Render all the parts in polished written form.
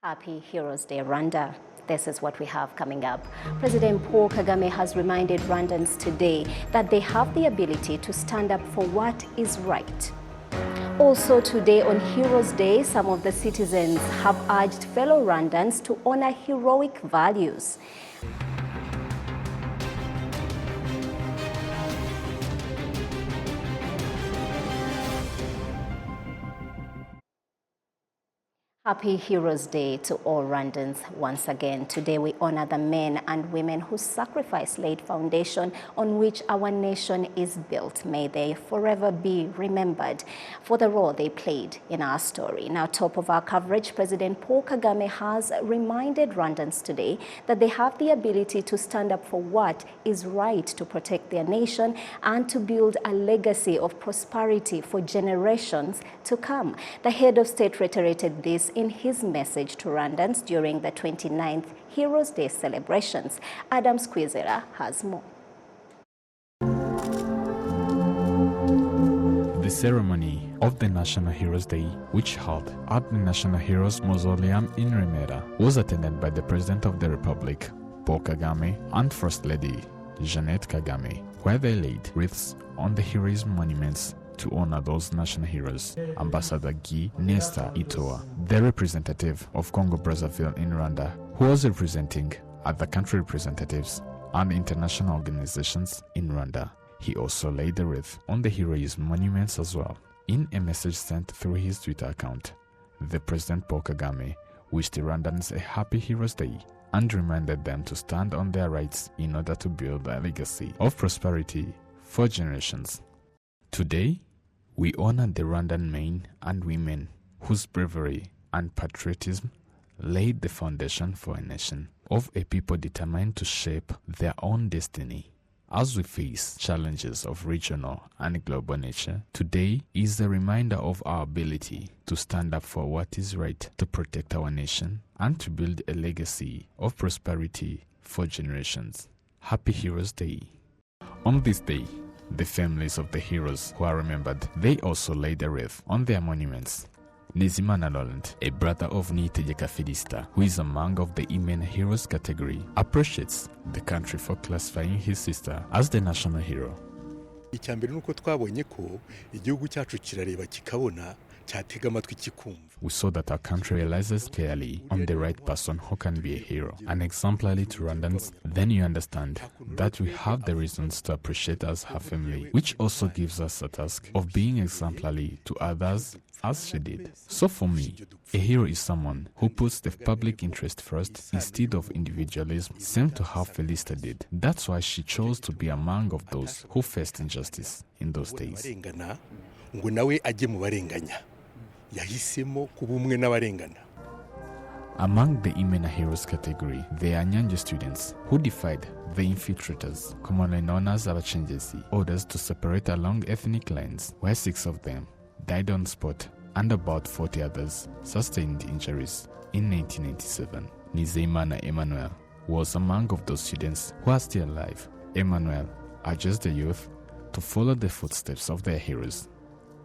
Happy Heroes Day, Rwanda. This is what we have coming up. President Paul Kagame has reminded Rwandans today that they have the ability to stand up for what is right. Also today on Heroes Day, some of the citizens have urged fellow Rwandans to honor heroic values. Happy Heroes Day to all Rwandans once again. Today we honor the men and women whose sacrifice laid foundation on which our nation is built. May they forever be remembered for the role they played in our story. Now, top of our coverage, President Paul Kagame has reminded Rwandans today that they have the ability to stand up for what is right to protect their nation and to build a legacy of prosperity for generations to come. The head of state reiterated this in his message to Rwandans during the 29th Heroes Day celebrations. Adam Squizera has more. The ceremony of the National Heroes Day, which held at the National Heroes Mausoleum in Remera, was attended by the President of the Republic, Paul Kagame, and First Lady, Jeannette Kagame, where they laid wreaths on the heroism monuments to honor those national heroes. Ambassador Guy Nesta Itoa, the representative of Congo-Brazzaville in Rwanda, who was representing other country representatives and international organizations in Rwanda. He also laid a wreath on the heroism monuments as well. In a message sent through his Twitter account, the President Paul Kagame wished the Rwandans a happy Heroes Day and reminded them to stand on their rights in order to build a legacy of prosperity for generations. Today, we honor the Rwandan men and women whose bravery and patriotism laid the foundation for a nation of a people determined to shape their own destiny. As we face challenges of regional and global nature, today is a reminder of our ability to stand up for what is right, to protect our nation, and to build a legacy of prosperity for generations. Happy Heroes Day. On this day, the families of the heroes who are remembered, they also laid a wreath on their monuments. Nizimana Laurent, a brother of Niyitegeka Felicita, who is among of the Imena Heroes category, appreciates the country for classifying his sister as the national hero. We saw that our country realizes clearly on the right person who can be a hero, and exemplary to Rwandans. Then you understand that we have the reasons to appreciate as her family, which also gives us a task of being exemplary to others as she did. So for me, a hero is someone who puts the public interest first instead of individualism, same to how Felicita did. That's why she chose to be among of those who faced injustice in those days. Among the Imena Heroes category, there are Nyanja students who defied the infiltrators, commonly known as Abacengezi, orders to separate along ethnic lines, where 6 of them died on spot and about 40 others sustained injuries in 1997. Nizeyimana Emmanuel was among of those students who are still alive. Emmanuel urged the youth to follow the footsteps of their heroes.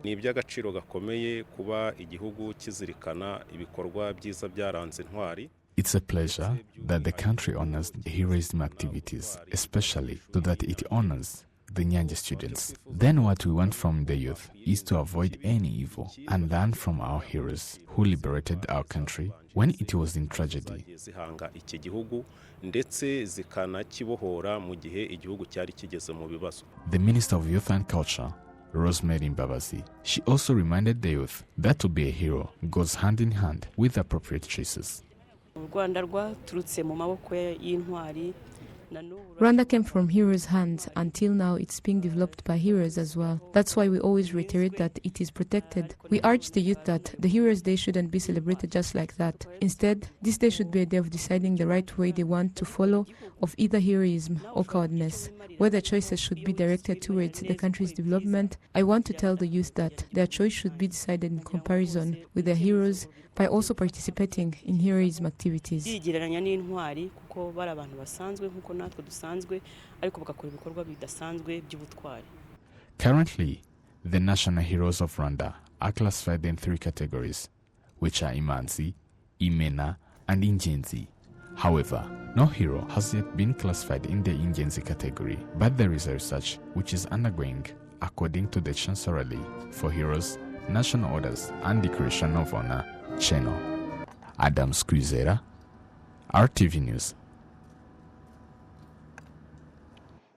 Ni iby'agaciro gakomeye kuba igihugu kizirikana ibikorwa byiza byaranze intwari. It's a pleasure that the country honors the heroism activities, especially so that it honors the Nyanja students. Then what we want from the youth is to avoid any evil and learn from our heroes who liberated our country when it was in tragedy. The Minister of Youth and Culture, Rosemary Mbabazi, she also reminded the youth that to be a hero goes hand in hand with appropriate choices. Rwanda came from heroes' hands. Until now, it's being developed by heroes as well. That's why we always reiterate that it is protected. We urge the youth that the Heroes' Day shouldn't be celebrated just like that. Instead, this day should be a day of deciding the right way they want to follow of either heroism or cowardness, where their choices should be directed towards the country's development. I want to tell the youth that their choice should be decided in comparison with their heroes by also participating in heroism activities. Currently, the national heroes of Rwanda are classified in 3 categories, which are Imanzi, Imena, and Ingenzi. However, no hero has yet been classified in the Ingenzi category, but there is a research which is undergoing according to the Chancellery for Heroes, National Orders and Declaration of Honor channel. Adam Squizera, RTV News.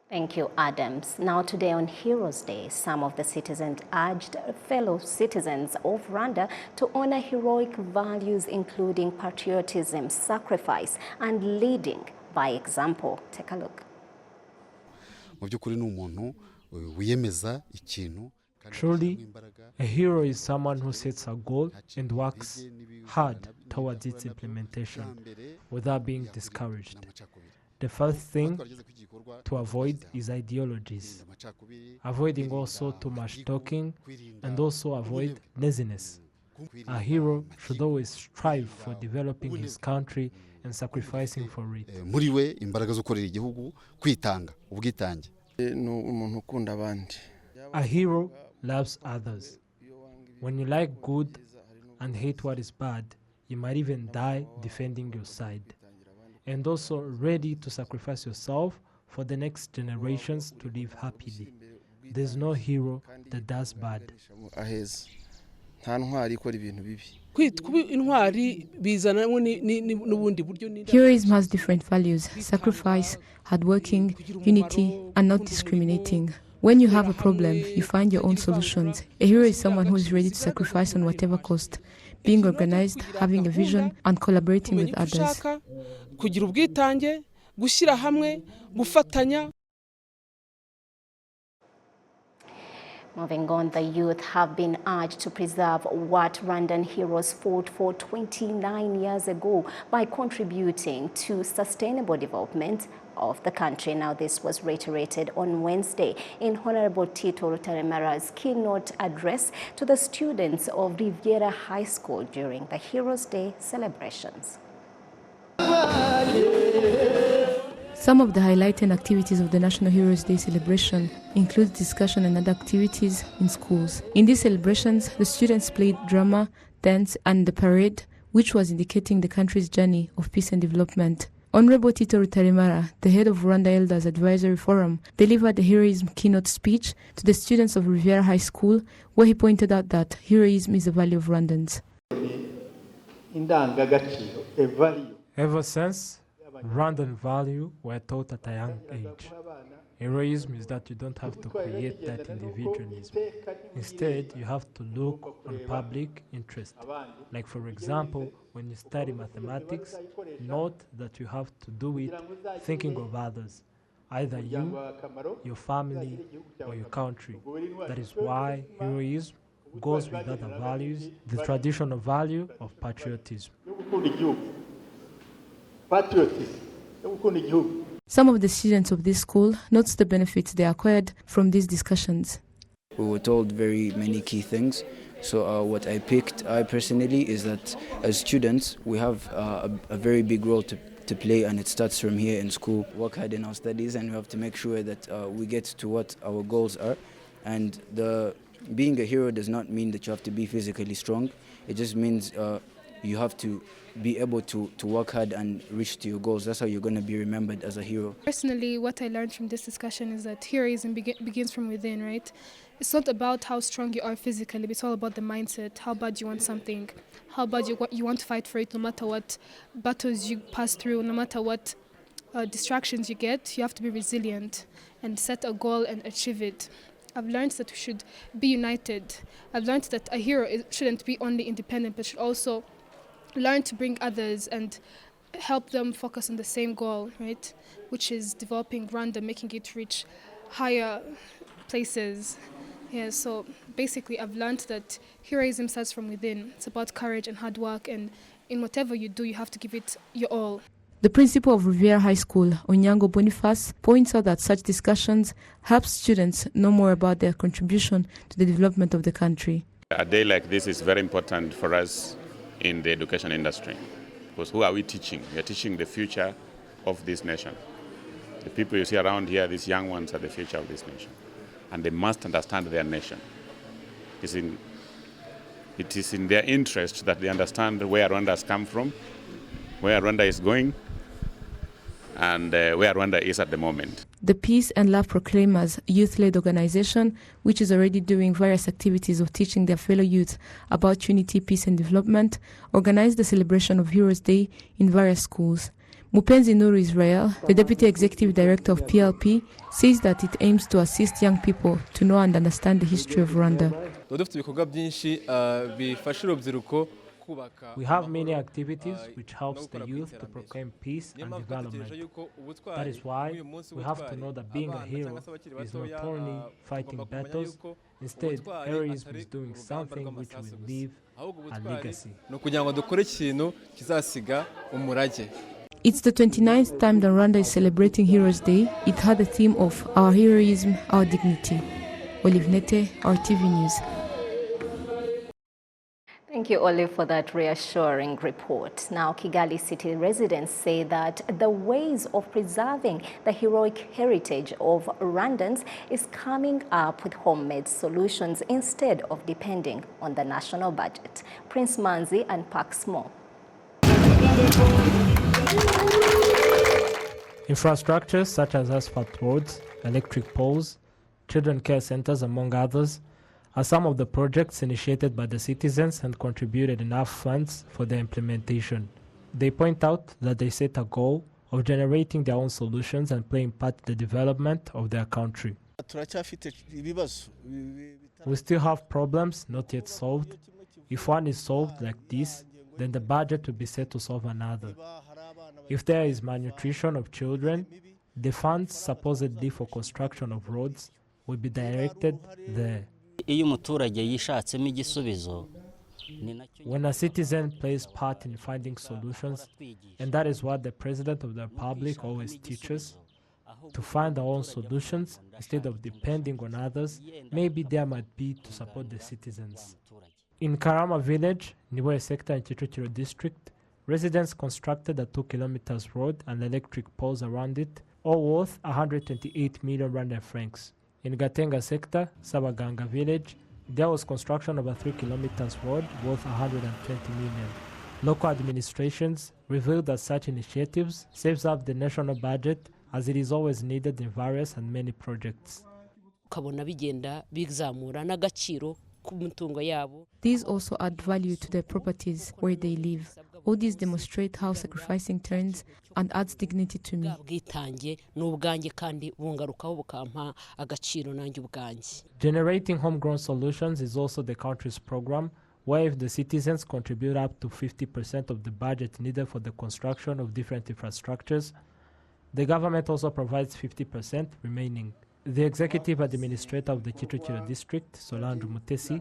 Thank you, Adams. Now today on Heroes Day, some of the citizens urged fellow citizens of Rwanda to honor heroic values including patriotism, sacrifice, and leading by example. Take a look. Truly, a hero is someone who sets a goal and works hard towards its implementation without being discouraged. The first thing to avoid is ideologies, avoiding also too much talking, and also avoid laziness. A hero should always strive for developing his country and sacrificing for it. A hero loves others. When you like good and hate what is bad, you might even die defending your side. And also ready to sacrifice yourself for the next generations to live happily. There's no hero that does bad. Heroism has different values: sacrifice, hard working, unity, and not discriminating. When you have a problem, you find your own solutions. A hero is someone who is ready to sacrifice on whatever cost, being organized, having a vision, and collaborating with others. Moving on, the youth have been urged to preserve what Rwandan heroes fought for 29 years ago by contributing to sustainable development of the country. Now, this was reiterated on Wednesday in Honorable Tito Rutaremara's keynote address to the students of Riviera High School during the Heroes Day celebrations. Some of the highlighted activities of the National Heroes Day celebration include discussion and other activities in schools. In these celebrations, the students played drama, dance, and the parade, which was indicating the country's journey of peace and development. Honorable Tito Rutaremara, the head of Rwanda Elders Advisory Forum, delivered a heroism keynote speech to the students of Riviera High School, where he pointed out that heroism is a value of Rwandans. Ever since, Rwandan value were taught at a young age. Heroism is that you don't have to create that individualism. Instead, you have to look on public interest. Like, for example, when you study mathematics, note that you have to do it thinking of others, either you, your family, or your country. That is why heroism goes with other values, the traditional value of patriotism. Some of the students of this school notes the benefits they acquired from these discussions. We were told very many key things. So what I picked, I personally, is that as students, we have a very big role to play, and it starts from here in school. Work hard in our studies, and we have to make sure that we get to what our goals are. And being a hero does not mean that you have to be physically strong. It just means you have to be able to work hard and reach to your goals. That's how you're going to be remembered as a hero. Personally, what I learned from this discussion is that heroism begins from within, right? It's not about how strong you are physically, but it's all about the mindset, how bad you want something, how bad you want to fight for it, no matter what battles you pass through, no matter what distractions you get. You have to be resilient and set a goal and achieve it. I've learned that we should be united. I've learned that a hero shouldn't be only independent, but should also learn to bring others and help them focus on the same goal, right? Which is developing Rwanda, making it reach higher places. Yeah, so basically I've learned that heroism starts from within. It's about courage and hard work, and in whatever you do, you have to give it your all. The principal of Riviera High School, Onyango Boniface, points out that such discussions help students know more about their contribution to the development of the country. A day like this is very important for us in the education industry, because who are we teaching? We are teaching the future of this nation. The people you see around here, these young ones, are the future of this nation, and they must understand their nation. It is in their interest that they understand where Rwanda has come from where Rwanda is going and where Rwanda is at the moment. The Peace and Love Proclaimers youth-led organization, which is already doing various activities of teaching their fellow youth about unity, peace and development, organized the celebration of Heroes Day in various schools. Mupenzi Nuru Israel, the Deputy Executive Director of PLP, says that it aims to assist young people to know and understand the history of Rwanda. We have many activities which helps the youth to proclaim peace and development. That is why we have to know that being a hero is not only fighting battles, instead heroism is doing something which will leave a legacy. It's the 29th time that Rwanda is celebrating Heroes Day. It had the theme of Our Heroism, Our Dignity. Olive Nete, RTV News. Thank you, Olive, for that reassuring report. Now, Kigali city residents say that the ways of preserving the heroic heritage of Rwandans is coming up with homemade solutions instead of depending on the national budget. Prince Manzi unpacks more. Infrastructures such as asphalt roads, electric poles, children care centers, among others, are some of the projects initiated by the citizens and contributed enough funds for their implementation. They point out that they set a goal of generating their own solutions and playing part in the development of their country. We still have problems not yet solved. If one is solved like this, then the budget will be set to solve another. If there is malnutrition of children, the funds supposedly for construction of roads will be directed there. When a citizen plays part in finding solutions, and that is what the President of the Republic always teaches, to find our own solutions instead of depending on others, maybe there might be to support the citizens. In Karama village, Niwe sector in Kicukiro district, residents constructed a 2 kilometers road and electric poles around it, all worth 128 million Rwandan francs. In Gatenga sector, Sabaganga village, there was construction of a 3 kilometers road worth 120 million. Local administrations revealed that such initiatives saves up the national budget as it is always needed in various and many projects. These also add value to their properties where they live. All these demonstrate how sacrificing turns and adds dignity to me. Generating homegrown solutions is also the country's program, where if the citizens contribute up to 50% of the budget needed for the construction of different infrastructures, the government also provides 50% remaining. The executive administrator of the Kicukiro district, Solange Mutesi,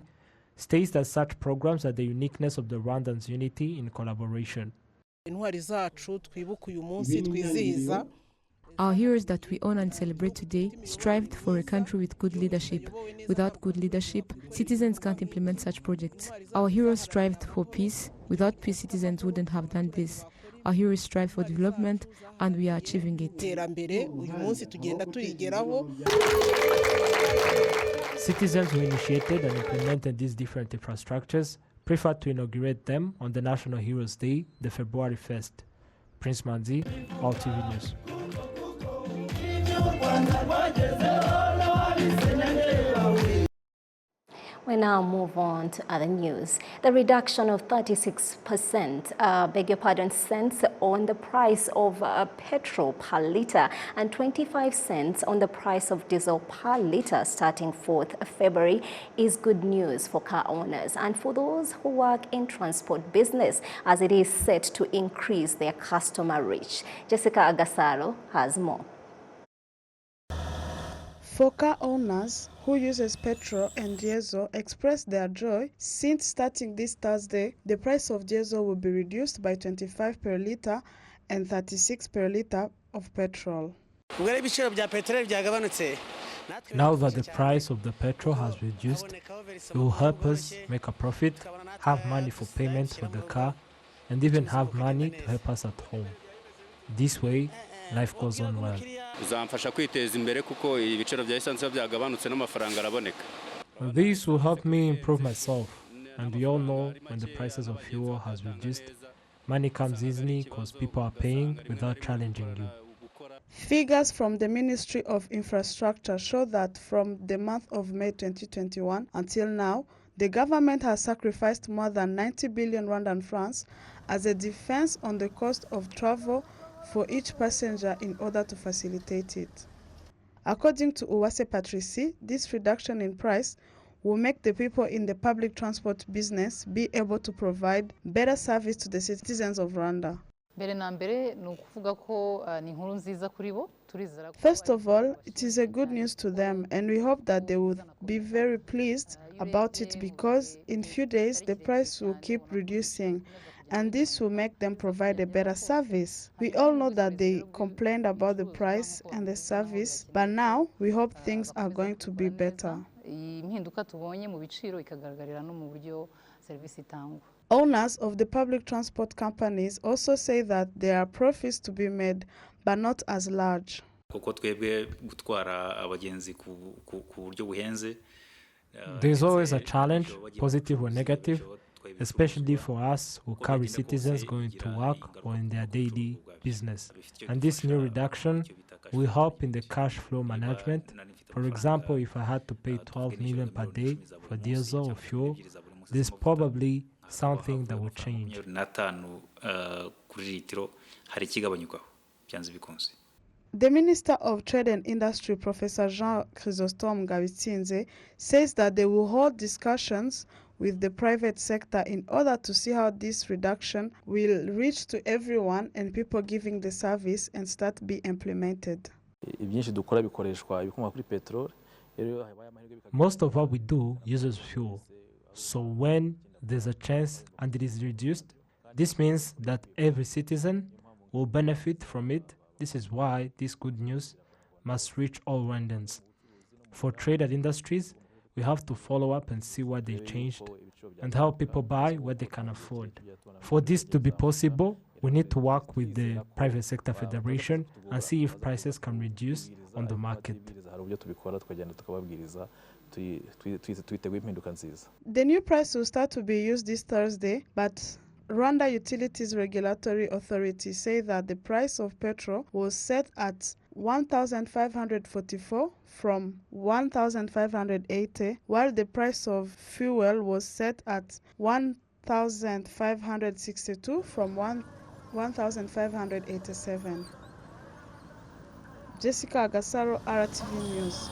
states that such programs are the uniqueness of the Rwandans' unity in collaboration. Our heroes that we honor and celebrate today strived for a country with good leadership. Without good leadership, citizens can't implement such projects. Our heroes strived for peace. Without peace, citizens wouldn't have done this. Our heroes strive for development, and we are achieving it. Citizens who initiated and implemented these different infrastructures prefer to inaugurate them on the National Heroes Day, the February 1st. Prince Manzi, RTV News. We now move on to other news. The reduction of 36%, cents on the price of petrol per litre and 25 cents on the price of diesel per litre starting 4th February is good news for car owners and for those who work in transport business, as it is set to increase their customer reach. Jessica Agasaro has more. For car owners who uses petrol and diesel express their joy since starting this Thursday, the price of diesel will be reduced by 25 per litre and 36 per litre of petrol. Now that the price of the petrol has reduced, it will help us make a profit, have money for payment for the car, and even have money to help us at home. This way, life goes on well. This will help me improve myself, and we all know when the prices of fuel has reduced, Money comes easily because people are paying without challenging you. Figures from the Ministry of Infrastructure show that from the month of May 2021 until now, the government has sacrificed more than 90 billion Rwandan francs as a defense on the cost of travel for each passenger in order to facilitate it. According to Uwase Patrici, this reduction in price will make the people in the public transport business be able to provide better service to the citizens of Rwanda. First of all, it is a good news to them, and we hope that they will be very pleased about it because in few days the price will keep reducing and this will make them provide a better service. We all know that they complained about the price and the service, but now we hope things are going to be better. Owners of the public transport companies also say that there are profits to be made, but not as large. There's always a challenge, positive or negative, especially for us who carry citizens going to work or in their daily business. And this new reduction will help in the cash flow management. For example, if I had to pay 12 million per day for diesel or fuel, there's probably something that will change. The Minister of Trade and Industry, Professor Jean Chrysostome Ngabitsinze, says that they will hold discussions with the private sector in order to see how this reduction will reach to everyone and people giving the service and start be implemented. Most of what we do uses fuel. So when there's a chance and it is reduced, this means that every citizen will benefit from it. This is why this good news must reach all Rwandans. For trade and industries, we have to follow up and see what they changed and how people buy what they can afford. For this to be possible, we need to work with the Private Sector Federation and see if prices can reduce on the market. The new price will start to be used this Thursday, but Rwanda Utilities Regulatory Authority say that the price of petrol was set at 1,544 from 1,580, while the price of fuel was set at 1,562 from 1,587. Jessica Agasaro, RTV News.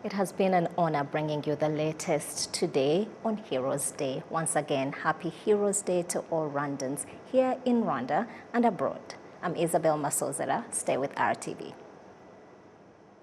It has been an honor bringing you the latest today on Heroes Day. Once again, happy Heroes Day to all Rwandans here in Rwanda and abroad. I'm Isabel Masozera. Stay with RTV.